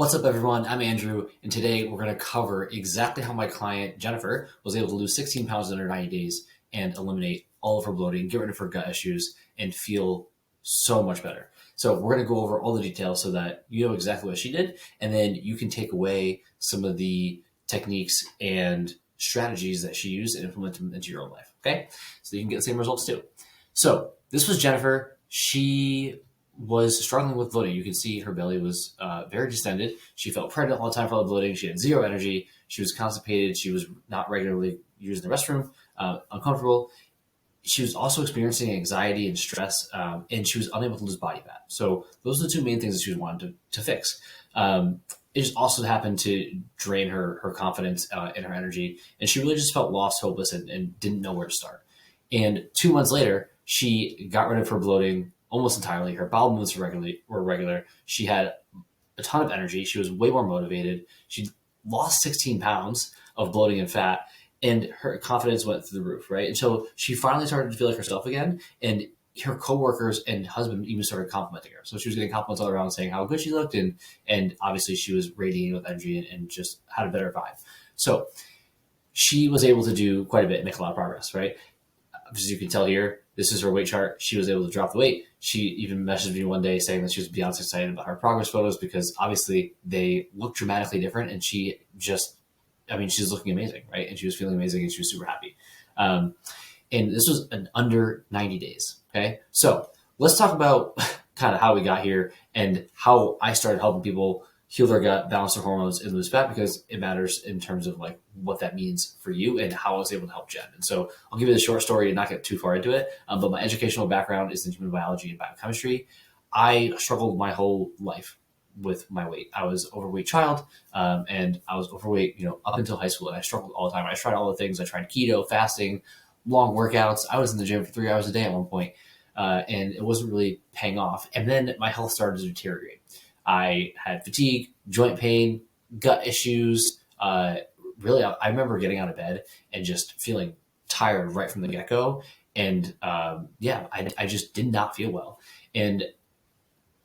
What's up, everyone? I'm Andrew, and today we're going to cover exactly how my client, Jennifer, was able to lose 16 pounds in under 90 days and eliminate all of her bloating, get rid of her gut issues, and feel so much better. So we're going to go over all the details so that you know exactly what she did, and then you can take away some of the techniques and strategies that she used and implement them into your own life, okay? So you can get the same results too. So this was Jennifer. She was struggling with bloating. You can see her belly was very distended. She felt pregnant all the time for all the bloating. She had zero energy. She was constipated. She was not regularly using the restroom, uncomfortable. She was also experiencing anxiety and stress, and she was unable to lose body fat. So those are the two main things that she was wanting to fix. It just also happened to drain her confidence and her energy, and she really just felt lost, hopeless, and didn't know where to start. And 2 months later, she got rid of her bloating almost entirely. Her bowel movements were regular. She had a ton of energy. She was way more motivated. She lost 16 pounds of bloating and fat, and her confidence went through the roof, right? Until she finally started to feel like herself again, and her coworkers and husband even started complimenting her. So she was getting compliments all around saying how good she looked, and obviously she was radiating with energy and just had a better vibe. So she was able to do quite a bit, make a lot of progress, right? As you can tell here, this is her weight chart. She was able to drop the weight. She even messaged me one day saying that she was beyond excited about her progress photos because obviously they look dramatically different, and she's looking amazing, right? And she was feeling amazing, and she was super happy. And this was an under 90 days, okay? So let's talk about kind of how we got here and how I started helping people heal their gut, balance their hormones, and lose fat, because it matters in terms of like what that means for you and how I was able to help Jen. And so I'll give you the short story and not get too far into it. But my educational background is in human biology and biochemistry. I struggled my whole life with my weight. I was an overweight child, and I was overweight, up until high school, and I struggled all the time. I tried all the things. I tried keto, fasting, long workouts. I was in the gym for 3 hours a day at one point, and it wasn't really paying off. And then my health started to deteriorate. I had fatigue, joint pain, gut issues. Really, I remember getting out of bed and just feeling tired right from the get-go. And I just did not feel well. And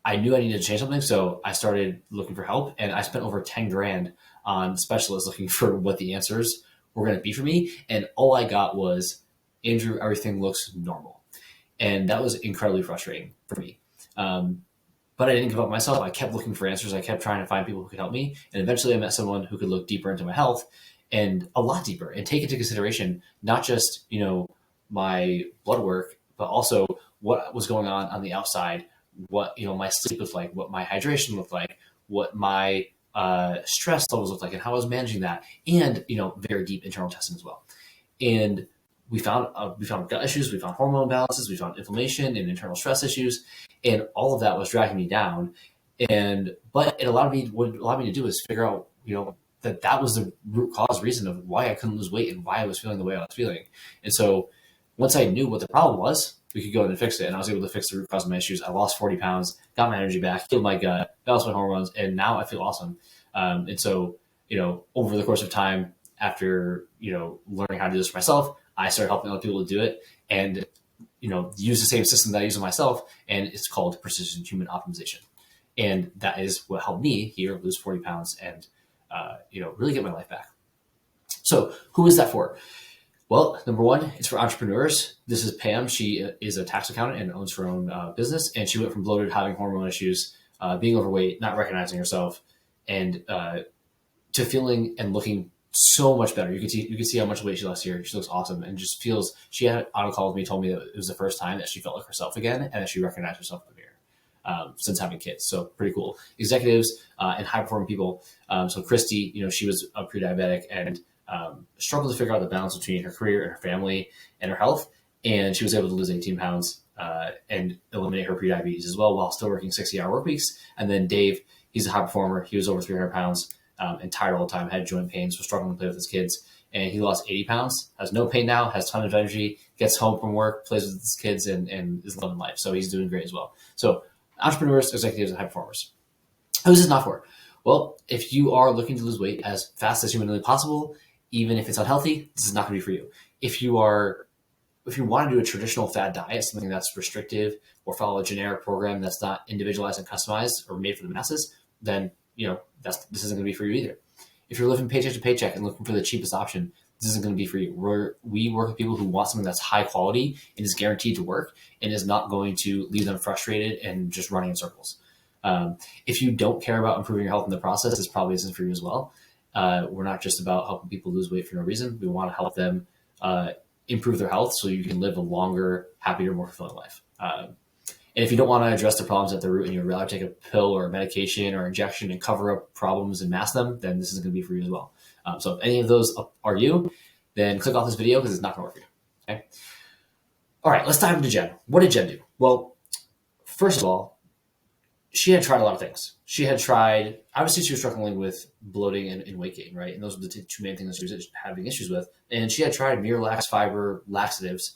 I knew I needed to change something, so I started looking for help. And I spent over 10 grand on specialists looking for what the answers were going to be for me. And all I got was, Andrew, everything looks normal. And that was incredibly frustrating for me. But I didn't give up myself. I kept looking for answers. I kept trying to find people who could help me. And eventually I met someone who could look deeper into my health, and a lot deeper, and take into consideration not just, my blood work, but also what was going on the outside, what, my sleep was like, what my hydration looked like, what my stress levels looked like, and how I was managing that. And, very deep internal testing as well. And we found gut issues, we found hormone imbalances, we found inflammation and internal stress issues, and all of that was dragging me down. But it allowed me, what it allowed me to do is figure out, that was the root cause reason of why I couldn't lose weight and why I was feeling the way I was feeling. And so once I knew what the problem was, we could go in and fix it. And I was able to fix the root cause of my issues. I lost 40 pounds, got my energy back, healed my gut, balanced my hormones, and now I feel awesome. And so, over the course of time, after, learning how to do this for myself, I started helping other people to do it and, use the same system that I use on myself. And it's called precision human optimization. And that is what helped me here lose 40 pounds and, really get my life back. So who is that for? Well, number one, it's for entrepreneurs. This is Pam. She is a tax accountant and owns her own business. And she went from bloated, having hormone issues, being overweight, not recognizing herself, and to feeling and looking so much better. You can see how much weight she lost here. She looks awesome and just feels. She had on a call with me, told me that it was the first time that she felt like herself again, and that she recognized herself in the mirror since having kids. So pretty cool. Executives and high performing people. So Christy, she was a pre-diabetic and struggled to figure out the balance between her career and her family and her health, and she was able to lose 18 pounds and eliminate her pre-diabetes as well while still working 60-hour work weeks. And then Dave, he's a high performer. He was over 300 pounds. And tired all the time, had joint pains, was struggling to play with his kids. And he lost 80 pounds, has no pain now, has a ton of energy, gets home from work, plays with his kids, and is loving life. So he's doing great as well. So entrepreneurs, executives, and high performers. Who is this not for? Well, if you are looking to lose weight as fast as humanly possible, even if it's unhealthy, this is not going to be for you. If you want to do a traditional fad diet, something that's restrictive, or follow a generic program that's not individualized and customized or made for the masses, then this isn't going to be for you either. If you're living paycheck to paycheck and looking for the cheapest option, this isn't going to be for you. We work with people who want something that's high quality and is guaranteed to work and is not going to leave them frustrated and just running in circles. If you don't care about improving your health in the process, this probably isn't for you as well. We're not just about helping people lose weight for no reason. We want to help them improve their health so you can live a longer, happier, more fulfilling life. And if you don't want to address the problems at the root and you'd rather take a pill or a medication or injection and cover up problems and mask them, then this is going to be for you as well. So if any of those are you, then click off this video because it's not going to work for you. Okay. All right, let's dive into Jen. What did Jen do? Well, first of all, she had tried a lot of things. She had tried, obviously she was struggling with bloating and weight gain, right? And those were the two main things that she was having issues with. And she had tried Miralax fiber laxatives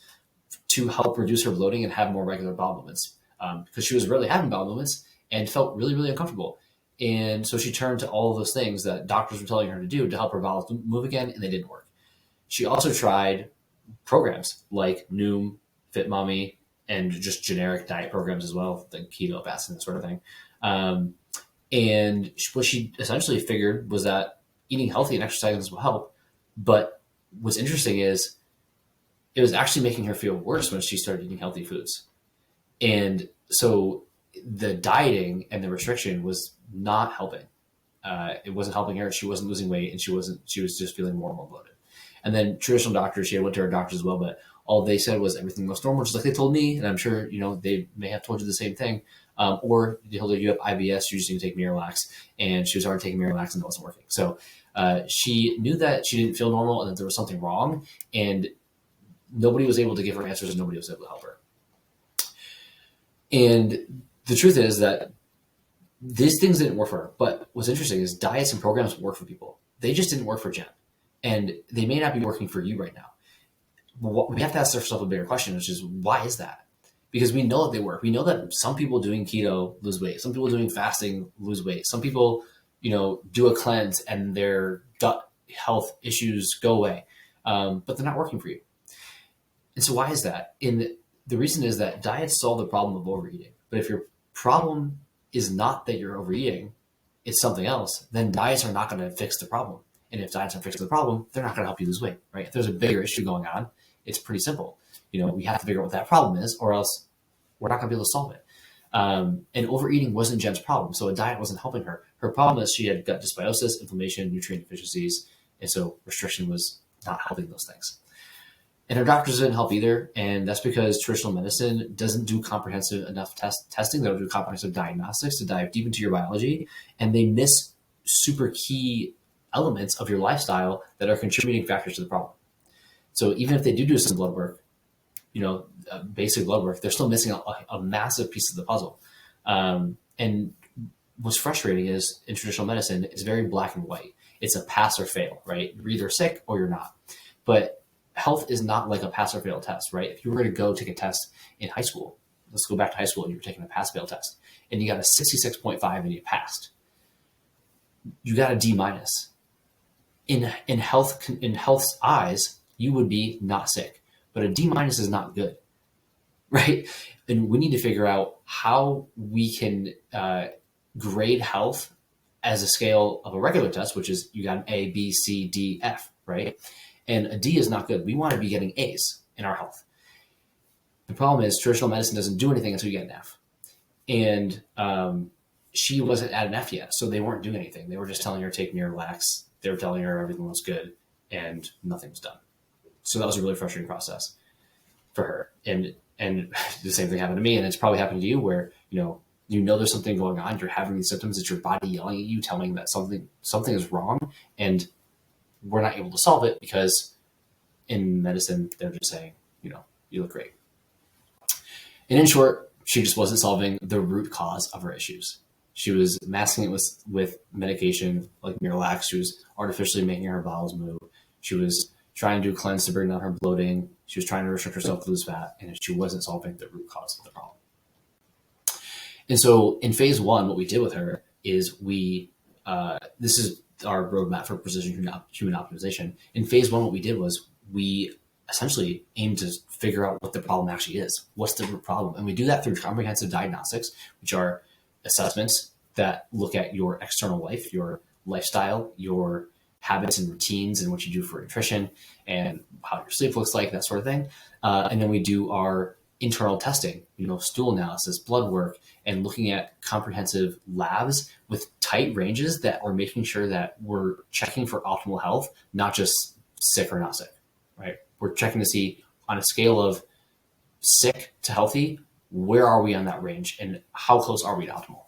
to help reduce her bloating and have more regular bowel movements. Because she was really having bowel movements and felt really, really uncomfortable. And so she turned to all of those things that doctors were telling her to do to help her bowels move again, and they didn't work. She also tried programs like Noom, Fit Mommy, and just generic diet programs as well, like keto, fasting, that sort of thing. And what she essentially figured was that eating healthy and exercising will help. But what's interesting is it was actually making her feel worse when she started eating healthy foods. And so the dieting and the restriction was not helping. It wasn't helping her. She wasn't losing weight, and she was just feeling more and more bloated. And then traditional doctors, she went to her doctors as well, but all they said was everything was normal, just like they told me. And I'm sure, they may have told you the same thing. Or they told her you have IBS, you just need to take Miralax. And she was already taking Miralax and it wasn't working. So she knew that she didn't feel normal and that there was something wrong. And nobody was able to give her answers and nobody was able to help her. And the truth is that these things didn't work for her. But what's interesting is diets and programs work for people. They just didn't work for Jen. And they may not be working for you right now. But we have to ask ourselves a bigger question, which is, why is that? Because we know that they work. We know that some people doing keto lose weight. Some people doing fasting lose weight. Some people, do a cleanse and their gut health issues go away. But they're not working for you. And so why is that? The reason is that diets solve the problem of overeating. But if your problem is not that you're overeating, it's something else, then diets are not going to fix the problem. And if diets aren't fixing the problem, they're not going to help you lose weight, right? If there's a bigger issue going on, it's pretty simple. We have to figure out what that problem is, or else we're not going to be able to solve it. And overeating wasn't Jen's problem, so a diet wasn't helping her. Her problem is she had gut dysbiosis, inflammation, nutrient deficiencies, and so restriction was not helping those things. And her doctors didn't help either, and that's because traditional medicine doesn't do comprehensive enough testing. They don't do comprehensive diagnostics to dive deep into your biology, and they miss super key elements of your lifestyle that are contributing factors to the problem. So even if they do some blood work, basic blood work, they're still missing a massive piece of the puzzle. And what's frustrating is in traditional medicine, it's very black and white. It's a pass or fail, right? You're either sick or you're not. But health is not like a pass or fail test, right? If you were going to go take a test in high school, let's go back to high school and you were taking a pass fail test and you got a 66.5 and you passed, you got a D minus. In health's eyes, you would be not sick, but a D minus is not good, right? And we need to figure out how we can grade health as a scale of a regular test, which is you got an A, B, C, D, F, right? And a D is not good. We want to be getting A's in our health. The problem is traditional medicine doesn't do anything until you get an F. And she wasn't at an F yet, so they weren't doing anything. They were just telling her take Miralax. They were telling her everything was good, and nothing was done. So that was a really frustrating process for her. And the same thing happened to me, and it's probably happened to you where there's something going on. You're having these symptoms. It's your body yelling at you, telling that something is wrong, and we're not able to solve it because in medicine they're just saying, you look great. And in short, she just wasn't solving the root cause of her issues. She was masking it with medication like Miralax. She was artificially making her bowels move. She was trying to do cleanse to bring down her bloating. She was trying to restrict herself to lose fat, and she wasn't solving the root cause of the problem. And so in phase 1, what we did with her is this is our roadmap for precision human optimization. In phase 1, what we did was we essentially aimed to figure out what the problem actually is. What's the root problem? And we do that through comprehensive diagnostics, which are assessments that look at your external life, your lifestyle, your habits and routines, and what you do for nutrition and how your sleep looks like, that sort of thing. And then we do our internal testing, stool analysis, blood work, and looking at comprehensive labs with tight ranges that are making sure that we're checking for optimal health, not just sick or not sick, right? We're checking to see on a scale of sick to healthy, where are we on that range and how close are we to optimal?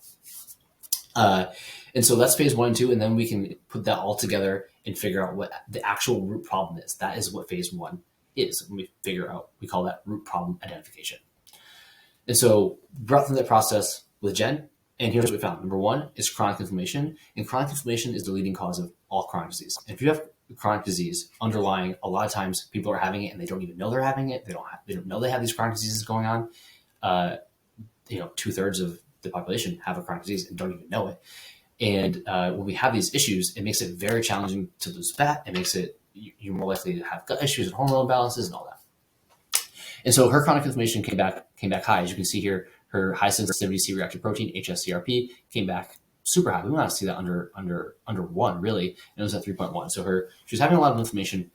And so that's phase 1 and 2. And then we can put that all together and figure out what the actual root problem is. That is what phase 1 is. When we figure out, we call that root problem identification. And so brought through that process with Jen, and here's what we found. Number 1 is chronic inflammation. And chronic inflammation is the leading cause of all chronic disease. And if you have chronic disease underlying, a lot of times people are having it and they don't even know they're having it. They don't know they have these chronic diseases going on. 2/3 of the population have a chronic disease and don't even know it. And when we have these issues, it makes it very challenging to lose fat. It makes it, you're more likely to have gut issues and hormonal imbalances and all that. And so her chronic inflammation came back high. As you can see here, her high sensitivity C-reactive protein, HSCRP, came back super high. We want to see that under 1, really. And it was at 3.1. So she was having a lot of inflammation.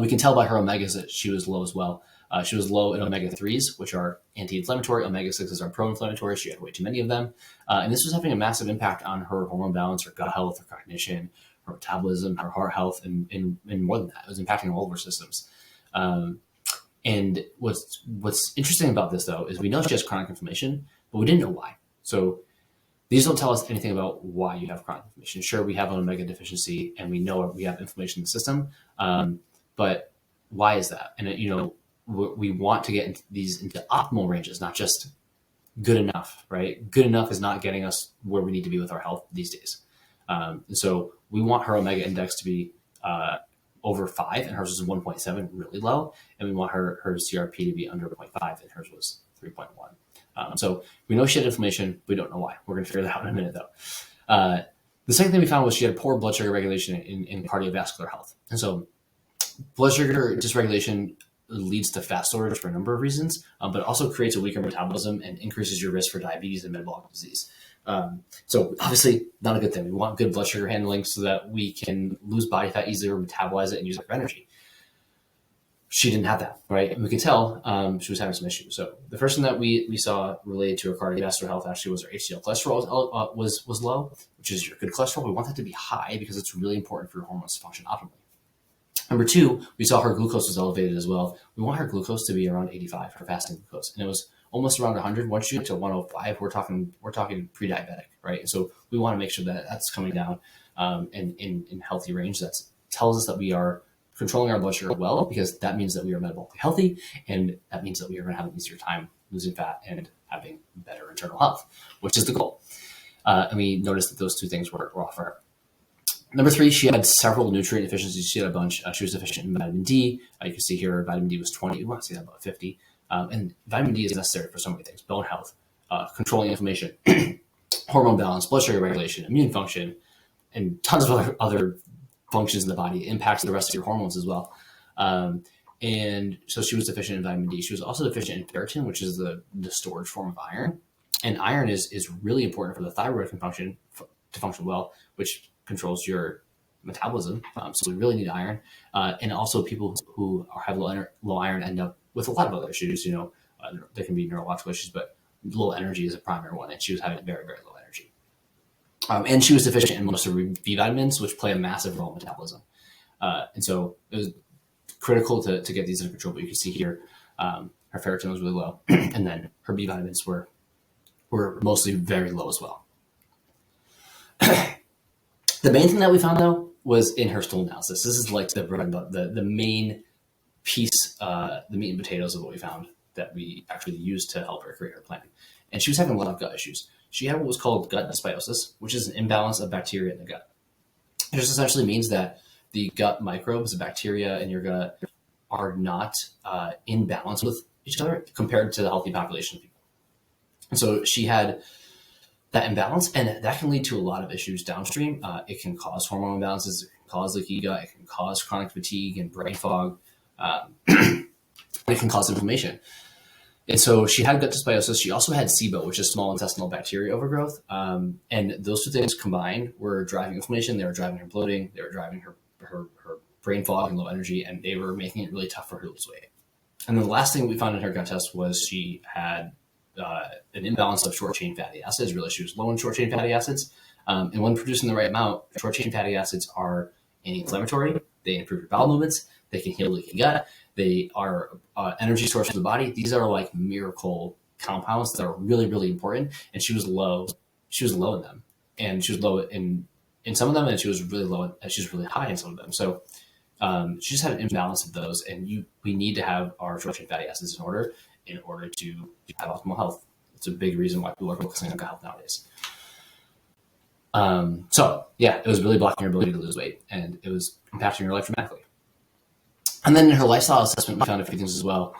We can tell by her omegas that she was low as well. She was low in omega-3s, which are anti-inflammatory. Omega-6s are pro-inflammatory. She had way too many of them. And this was having a massive impact on her hormone balance, her gut health, her cognition, her metabolism, her heart health, and more than that. It was impacting all of her systems. And what's interesting about this, though, is we know she has chronic inflammation, but we didn't know why. So these don't tell us anything about why you have chronic inflammation. Sure, we have an omega deficiency, and we know we have inflammation in the system, but why is that? And we want to get into optimal ranges, not just good enough, right? Good enough is not getting us where we need to be with our health these days. And so we want her omega index to be over 5, and hers was 1.7, really low. And we want her CRP to be under 0.5, and hers was 3.1. So we know she had inflammation. We don't know why. We're going to figure that out in a minute, though. The second thing we found was she had poor blood sugar regulation in cardiovascular health. And so blood sugar dysregulation leads to fat storage for a number of reasons, but it also creates a weaker metabolism and increases your risk for diabetes and metabolic disease. So obviously not a good thing. We want good blood sugar handling so that we can lose body fat easier, metabolize it, and use it for energy. She didn't have that, right? And we could tell she was having some issues. So the first thing that we saw related to her cardiovascular health actually was her HDL cholesterol was low, which is your good cholesterol. We want that to be high because it's really important for your hormones to function optimally. Number 2, we saw her glucose was elevated as well. We want her glucose to be around 85, her fasting glucose, and it was almost around 100. Once you get to 105, we're talking pre-diabetic, right? And so we want to make sure that that's coming down in healthy range. That tells us that we are controlling our blood sugar well, because that means that we are metabolically healthy, and that means that we are going to have an easier time losing fat and having better internal health, which is the goal. And we noticed that those 2 things were off for her. Number 3, she had several nutrient deficiencies. She had a bunch. She was deficient in vitamin D. You can see here, vitamin D was 20. We want to see that about 50. And vitamin D is necessary for so many things: bone health, controlling inflammation, hormone balance, blood sugar regulation, immune function, and tons of other functions in the body. It impacts the rest of your hormones as well. And so she was deficient in vitamin D. She was also deficient in ferritin, which is the storage form of iron. And iron is really important for the thyroid to function well, which controls your metabolism. So we really need iron. And also people who have low iron end up with a lot of other issues. There can be neurological issues, but low energy is a primary one. And she was having very, very low energy. And she was deficient in most of her B vitamins, which play a massive role in metabolism. And so it was critical to get these under control. But you can see here, her ferritin was really low. And then her B vitamins were mostly very low as well. The main thing that we found, though, was in her stool analysis. This is like the main piece, the meat and potatoes of what we found that we actually used to help her create her plan. And she was having a lot of gut issues. She had what was called gut dysbiosis, which is an imbalance of bacteria in the gut. It just essentially means that the gut microbes, the bacteria in your gut, are not in balance with each other compared to the healthy population of people. And so she had that imbalance, and that can lead to a lot of issues downstream. It can cause hormone imbalances, it can cause leaky gut, it can cause chronic fatigue and brain fog. It can cause inflammation. And so she had gut dysbiosis. She also had SIBO, which is small intestinal bacteria overgrowth. And those two things combined were driving inflammation. They were driving her bloating. They were driving her brain fog and low energy, and they were making it really tough for her to lose weight. And then the last thing we found in her gut test was she had an imbalance of short-chain fatty acids. Really, she was low in short-chain fatty acids. And when producing the right amount, short-chain fatty acids are anti-inflammatory. They improve your bowel movements. They can heal leaky gut. They are energy source for the body. These are like miracle compounds that are really, really important. And she was low. She was low in them, and she was low in some of them, and she was really low. She was really high in some of them. So she just had an imbalance of those. And we need to have our short-chain fatty acids in order to have optimal health. It's a big reason why people are focusing on gut health nowadays. So yeah, it was really blocking your ability to lose weight, and it was impacting your life dramatically. And then in her lifestyle assessment, we found a few things as well.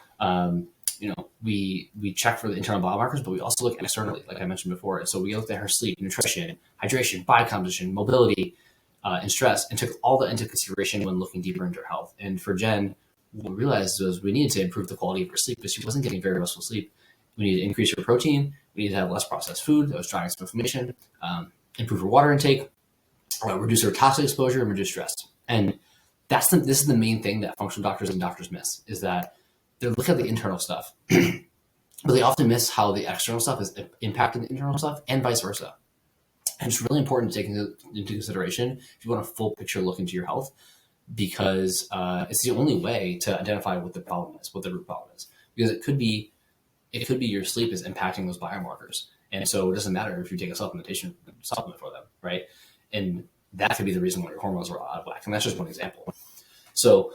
We check for the internal biomarkers, but we also look externally, like I mentioned before. And so we looked at her sleep, nutrition, hydration, body composition, mobility, and stress, and took all that into consideration when looking deeper into her health. And for Jen, what we realized was we needed to improve the quality of her sleep because she wasn't getting very restful sleep. We needed to increase her protein. We needed to have less processed food that was driving some inflammation, improve her water intake, reduce her toxic exposure, and reduce stress. And this is the main thing that functional doctors and doctors miss, is that they look at the internal stuff, but they often miss how the external stuff is impacting the internal stuff, and vice versa. And it's really important to take into consideration if you want a full picture look into your health, because it's the only way to identify what the problem is, what the root problem is. Because it could be your sleep is impacting those biomarkers, and so it doesn't matter if you take a supplement for them, right? And that could be the reason why your hormones are out of whack. And that's just one example. So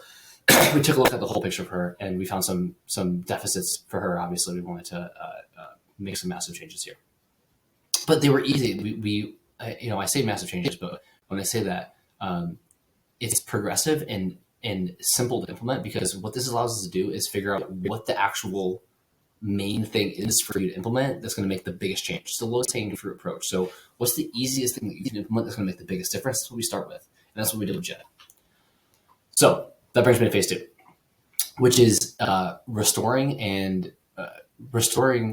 we took a look at the whole picture of her, and we found some deficits for her. Obviously, we wanted to make some massive changes here, but they were easy. I say massive changes, but when I say that, it's progressive and simple to implement, because what this allows us to do is figure out what the actual main thing is for you to implement that's going to make the biggest change. It's the lowest hanging fruit approach. So what's the easiest thing that you can implement that's going to make the biggest difference? That's what we start with. And that's what we did with Jen. So that brings me to phase 2, which is restoring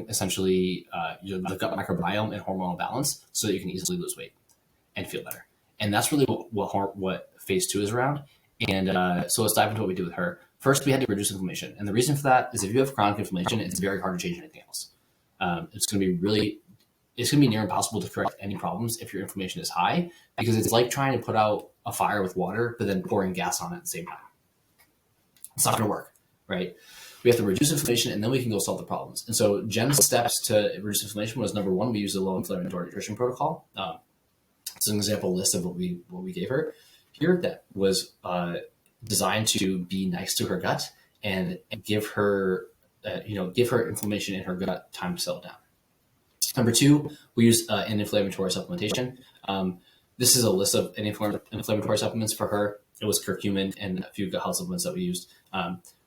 essentially the gut microbiome and hormonal balance so that you can easily lose weight and feel better. And that's really what phase 2 is around. And so let's dive into what we did with her. First, we had to reduce inflammation. And the reason for that is if you have chronic inflammation, it's very hard to change anything else. It's going to be near impossible to correct any problems if your inflammation is high, because it's like trying to put out a fire with water, but then pouring gas on it at the same time. It's not going to work, right? We have to reduce inflammation, and then we can go solve the problems. And so Jen's steps to reduce inflammation was, number 1, we used a low inflammatory nutrition protocol. It's an example list of what we gave her here that was designed to be nice to her gut and give her inflammation in her gut time to settle down. Number 2, we use anti-inflammatory supplementation. This is a list of anti-inflammatory supplements for her. It was curcumin and a few gut health supplements that we used.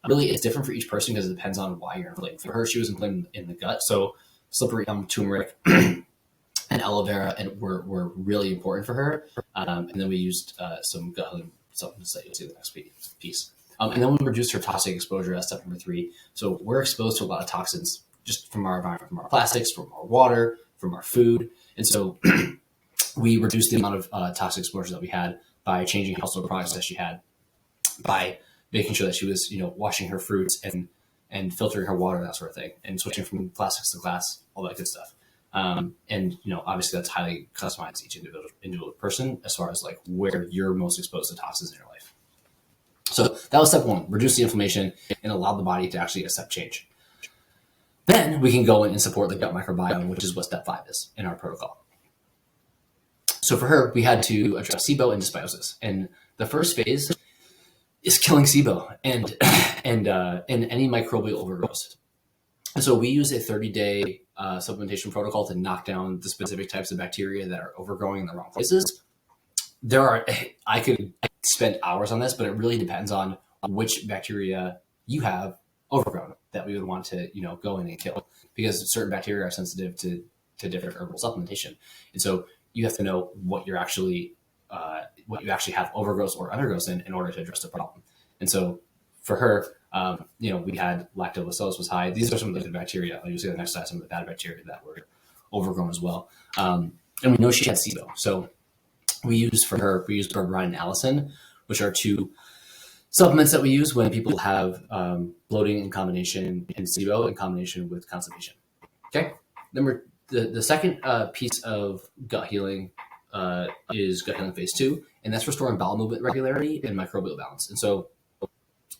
Really, it's different for each person because it depends on why you're inflamed. For her, she was inflamed in the gut, so slippery elm, turmeric, and aloe vera were really important for her. And then we used some gut health supplements that you'll see in the next piece. And then we reduced her toxic exposure as step number 3. So we're exposed to a lot of toxins just from our environment, from our plastics, from our water, from our food. And so we reduced the amount of toxic exposure that we had by changing household products that she had, by making sure that she was, washing her fruits and filtering her water, that sort of thing, and switching from plastics to glass, all that good stuff. And obviously that's highly customized to each individual person as far as like where you're most exposed to toxins in your life. So that was step 1, reduce the inflammation and allow the body to actually accept change. Then we can go in and support the gut microbiome, which is what step 5 is in our protocol. So for her, we had to address SIBO and dysbiosis. And the first phase is killing SIBO and any microbial overgrowth. And so we use a 30-day supplementation protocol to knock down the specific types of bacteria that are overgrowing in the wrong places. I could spend hours on this, but it really depends on which bacteria you have overgrown that we would want to, go in and kill, because certain bacteria are sensitive to different herbal supplementation. And so you have to know what you actually have overgrowth or undergrowth in order to address the problem. And so for her, we had lactobacillus was high. These are some of the good bacteria. You'll see on the next slide, some of the bad bacteria that were overgrown as well. And we know she had SIBO. So we used berberine and allicin, which are two supplements that we use when people have bloating in combination and SIBO in combination with constipation. Okay. Then the second piece of gut healing is gut healing phase 2, and that's restoring bowel movement regularity and microbial balance. And so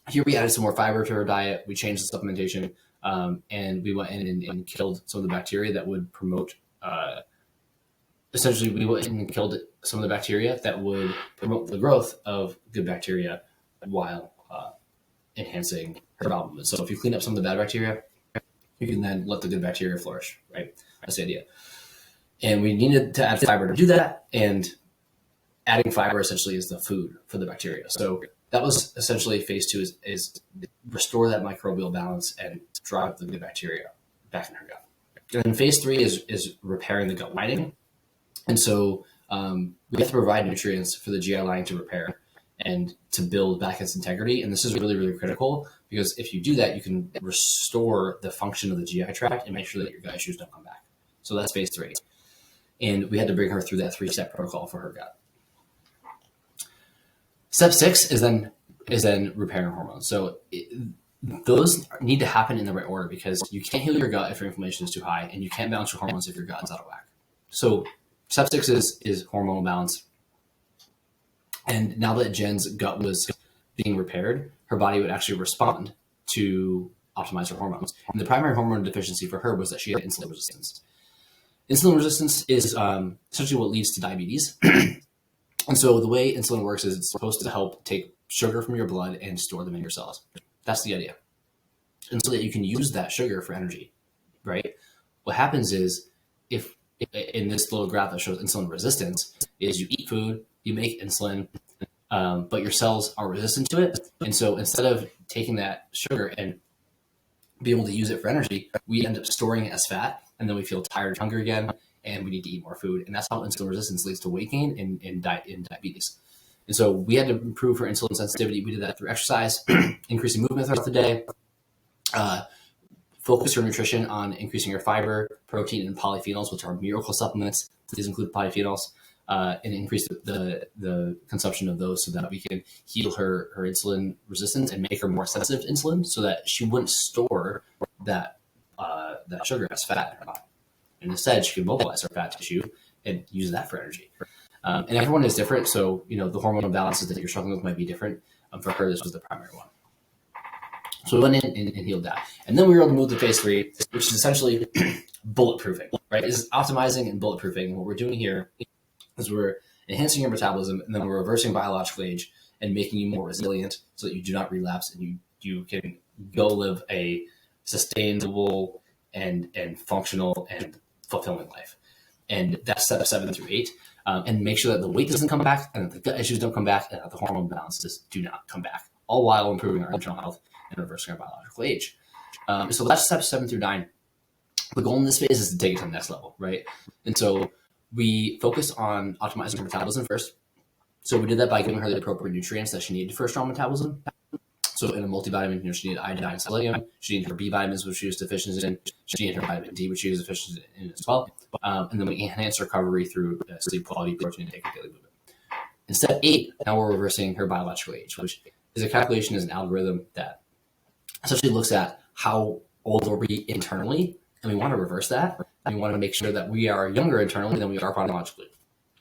here we added some more fiber to her diet. We changed the supplementation, and we went in and killed some of the bacteria that would promote. Essentially, we went in and killed some of the bacteria that would promote the growth of good bacteria while enhancing her bowel movement. So if you clean up some of the bad bacteria, you can then let the good bacteria flourish, right? That's the idea. And we needed to add fiber to do that, and adding fiber essentially is the food for the bacteria. So that was essentially phase 2 is restore that microbial balance and drive the good bacteria back in her gut. And then phase 3 is repairing the gut lining. And so we have to provide nutrients for the GI lining to repair and to build back its integrity. And this is really, really critical, because if you do that, you can restore the function of the GI tract and make sure that your gut issues don't come back. So that's phase 3. And we had to bring her through that 3-step protocol for her gut. Step 6 is then repairing hormones. So those need to happen in the right order, because you can't heal your gut if your inflammation is too high, and you can't balance your hormones if your gut is out of whack. So step 6 is hormonal balance. And now that Jen's gut was being repaired, her body would actually respond to optimize her hormones. And the primary hormone deficiency for her was that she had insulin resistance. Insulin resistance is essentially what leads to diabetes. And so the way insulin works is it's supposed to help take sugar from your blood and store them in your cells. That's the idea. And so that you can use that sugar for energy, right? What happens is, if in this little graph that shows insulin resistance, is you eat food, you make insulin, but your cells are resistant to it. And so instead of taking that sugar and be able to use it for energy, we end up storing it as fat, and then we feel tired and hungry again, and we need to eat more food. And that's how insulin resistance leads to weight gain in diabetes. And so we had to improve her insulin sensitivity. We did that through exercise, increasing movement throughout the day, focus your nutrition on increasing your fiber, protein, and polyphenols, which are miracle supplements. These include polyphenols, and increase the consumption of those so that we can heal her insulin resistance and make her more sensitive to insulin, so that she wouldn't store that sugar as fat in her body. And instead, she can mobilize her fat tissue and use that for energy. And everyone is different, so the hormonal imbalances that you're struggling with might be different. For her, this was the primary one. So we went in and healed that. And then we were able to move to phase 3, which is essentially bulletproofing, right? It's optimizing and bulletproofing. And what we're doing here is we're enhancing your metabolism, and then we're reversing biological age and making you more resilient so that you do not relapse, and you can go live a sustainable and functional and fulfilling life. And that's step 7 through 8. And make sure that the weight doesn't come back, and that the gut issues don't come back, and that the hormone balances do not come back, all while improving our internal health and reversing our biological age. So that's steps 7 through 9. The goal in this phase is to take it to the next level, right? And so we focus on optimizing her metabolism first. So we did that by giving her the appropriate nutrients that she needed for a strong metabolism. So in a multivitamin, she needed iodine and selenium. She needed her B vitamins, which she was deficient in. She needed her vitamin D, which she was deficient in as well. And then we enhanced recovery through sleep quality, protein intake, and daily movement. In step 8, now we're reversing her biological age, which is a calculation, is an algorithm that essentially looks at how old are we internally, and we want to reverse that. And we want to make sure that we are younger internally than we are chronologically.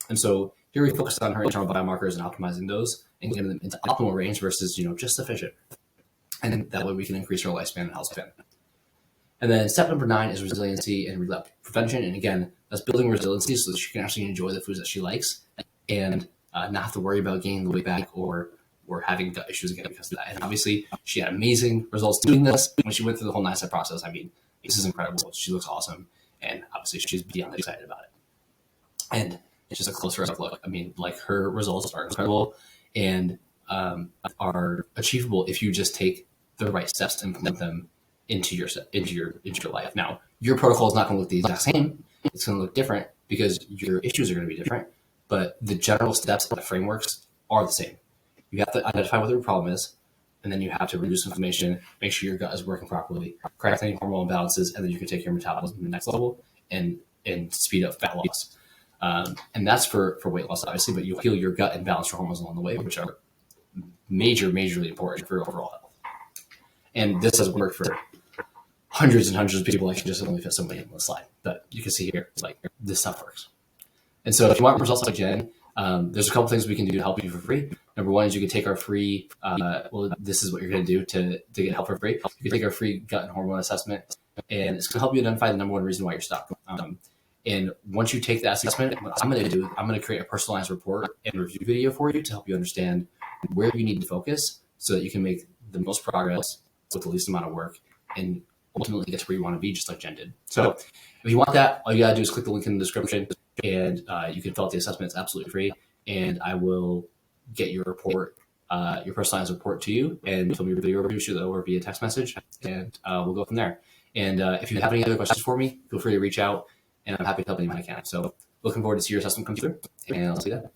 And so here we focused on her internal biomarkers and optimizing those and getting them into optimal range versus, just sufficient. And that way we can increase her lifespan and health span. And then step number 9 is resiliency and relapse prevention. And again, that's building resiliency so that she can actually enjoy the foods that she likes and not have to worry about gaining the weight back or having gut issues again because of that. And obviously, she had amazing results doing this. When she went through the whole 9-step process, this is incredible. She looks awesome. And obviously, she's beyond excited about it. And it's just a closer up look. Her results are incredible and are achievable if you just take the right steps to implement them into your life. Now, your protocol is not going to look the exact same. It's going to look different because your issues are going to be different. But the general steps and the frameworks are the same. You have to identify what the problem is, and then you have to reduce inflammation, make sure your gut is working properly, correct any hormonal imbalances, and then you can take your metabolism to the next level and speed up fat loss. And that's for weight loss, obviously, but you heal your gut and balance your hormones along the way, which are majorly important for overall health. And this has worked for hundreds and hundreds of people. I can just only fit somebody in the slide, but you can see here, like, this stuff works. And so if you want results like Jen, there's a couple things we can do to help you for free. Number one is you can take our free, this is what you're going to do to get help for free. You can take our free gut and hormone assessment, and it's going to help you identify the number one reason why you're stuck. And once you take that assessment, what I'm going to do, I'm going to create a personalized report and review video for you to help you understand where you need to focus so that you can make the most progress with the least amount of work and ultimately get to where you want to be, just like Jen did. So if you want that, all you got to do is click the link in the description, and you can fill out the assessment. It's absolutely free. And I will get your report, your personalized report to you, and film your video review, shoot that over via text message, and we'll go from there. And if you have any other questions for me, feel free to reach out, and I'm happy to help anyone I can. So looking forward to see your assessment come through, and I'll see you then.